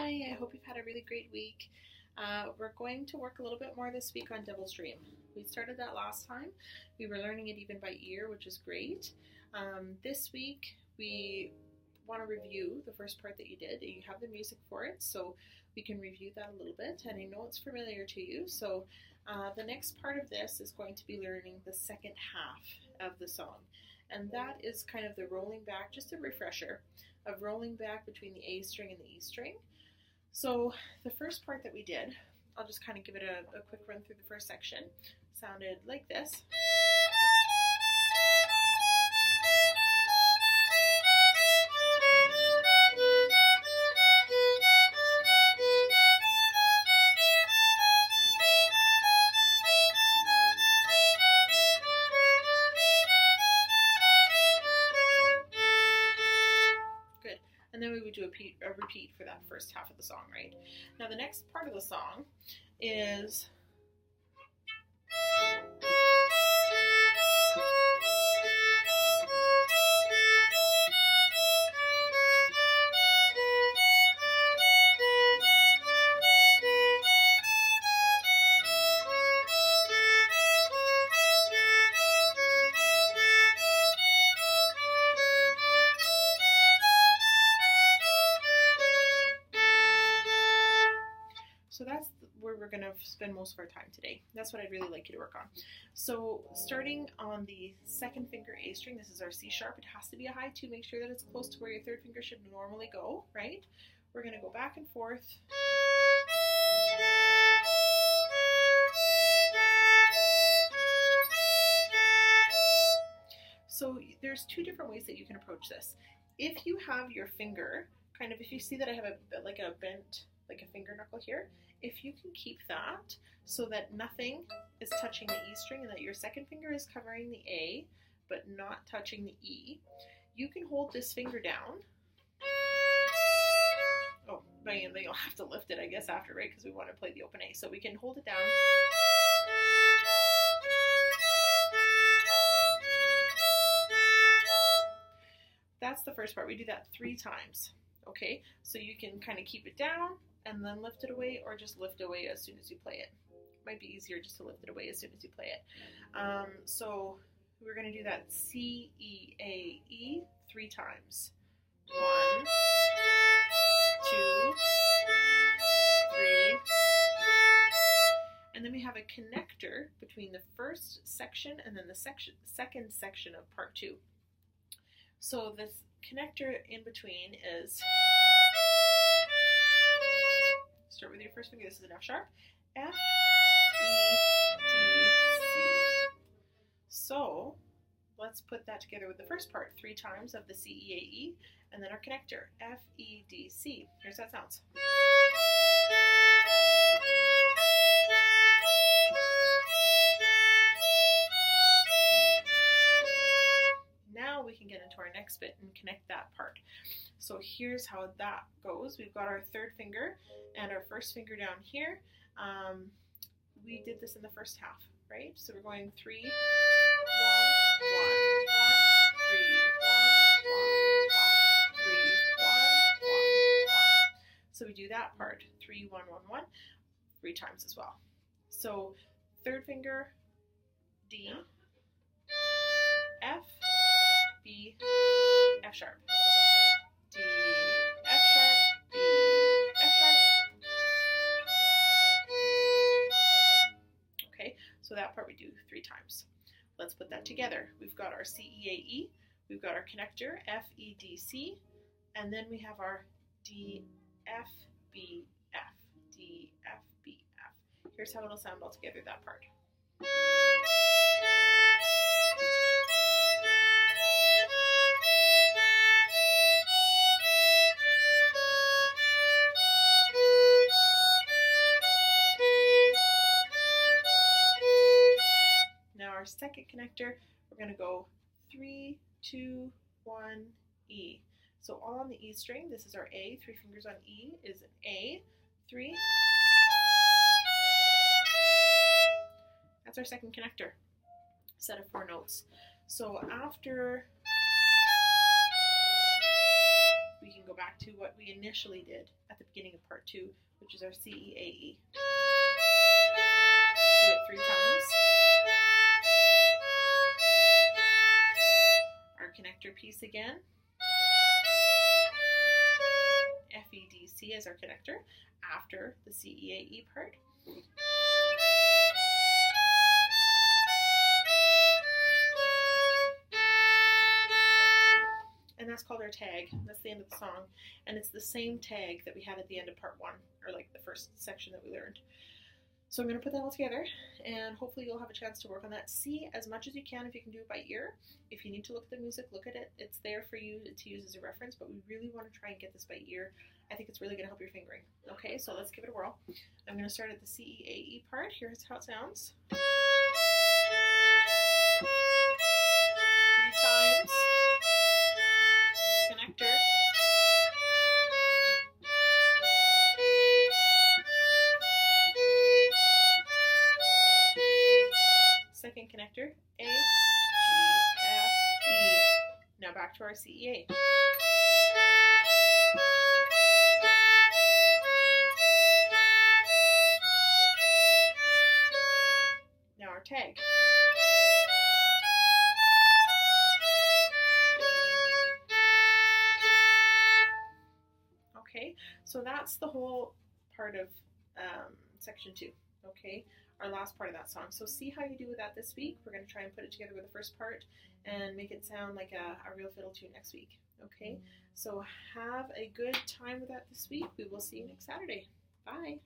Hi, I hope you've had a really great week. We're going to work a little bit more this week on Devil's Dream. We started that last time. We were learning it even by ear, which is great. This week we want to review the first part that you did. You have the music for it, so we can review that a little bit. And I know it's familiar to you, so the next part of this is going to be learning the second half of the song. And that is kind of the rolling back, just a refresher of rolling back between the A string and the E string. So the first part that we did, I'll just kind of give it a quick run through the first section, sounded like this. And then we would do a repeat for that first half of the song, right? Now the next part of the song is So that's where we're going to spend most of our time today. That's what I'd really like you to work on. So starting on the second finger A string, this is our C sharp. It has to be a high 2. Make sure that it's close to where your third finger should normally go, right? We're going to go back and forth. So there's 2 different ways that you can approach this. If you have your finger, kind of, if you see that I have like a bent, like a finger knuckle here, if you can keep that so that nothing is touching the E string and that your second finger is covering the A but not touching the E, you can hold this finger down. Oh, but then you'll have to lift it, I guess, after, right? Because we want to play the open A. So we can hold it down. That's the first part. We do that 3 times. Okay, so you can kind of keep it down and then lift it away, or just lift away as soon as you play it. It might be easier just to lift it away as soon as you play it. So we're going to do that C, E, A, E 3 times. 1, 2, 3. And then we have a connector between the first section and then the second section of part 2. So this connector in between is, start with your first finger, this is an F sharp, F, E, D, C. So let's put that together with the first part, 3 times of the C, E, A, E, and then our connector, F, E, D, C. Here's how it sounds. Now we can get into our next bit and connect that part. So here's how that goes. We've got our third finger and our first finger down here. We did this in the first half, right? So we're going 3, 1, 1, 1, 3, 1, 1, 1, 3, 1, 1, 1. So we do that part, 3, 1, 1, 1, 3 times as well. So third finger, D, F, B, F sharp, D, F sharp, B, F sharp. Okay, so that part we do 3 times. Let's put that together. We've got our C, E, A, E, we've got our connector, F, E, D, C, and then we have our D, F, B, F, D, F, B, F. Here's how it'll sound all together, that part. Our second connector, we're going to go 3, 2, 1, E. So all on the E string, this is our A, 3 fingers on E is an A, 3. That's our second connector, set of 4 notes. So after, we can go back to what we initially did at the beginning of part 2, which is our C, E, A, E. Do it 3 times. Our connector piece again. F, E, D, C as our connector after the C, E, A, E part. And that's called our tag. That's the end of the song. And it's the same tag that we had at the end of part 1, or like the first section that we learned. So I'm going to put that all together, and hopefully you'll have a chance to work on that. See as much as you can if you can do it by ear. If you need to look at the music, look at it. It's there for you to use as a reference, but we really want to try and get this by ear. I think it's really going to help your fingering. Okay, so let's give it a whirl. I'm going to start at the C, E, A, E part. Here's how it sounds. 3 times. Connector. Second connector, A, G, F, E. Now back to our C, E, A. Now our tag. Okay, so that's the whole part of section 2. Okay, our last part of that song. So see how you do with that this week. We're going to try and put it together with the first part and make it sound like a real fiddle tune next week. Okay, so have a good time with that this week. We will see you next Saturday. Bye.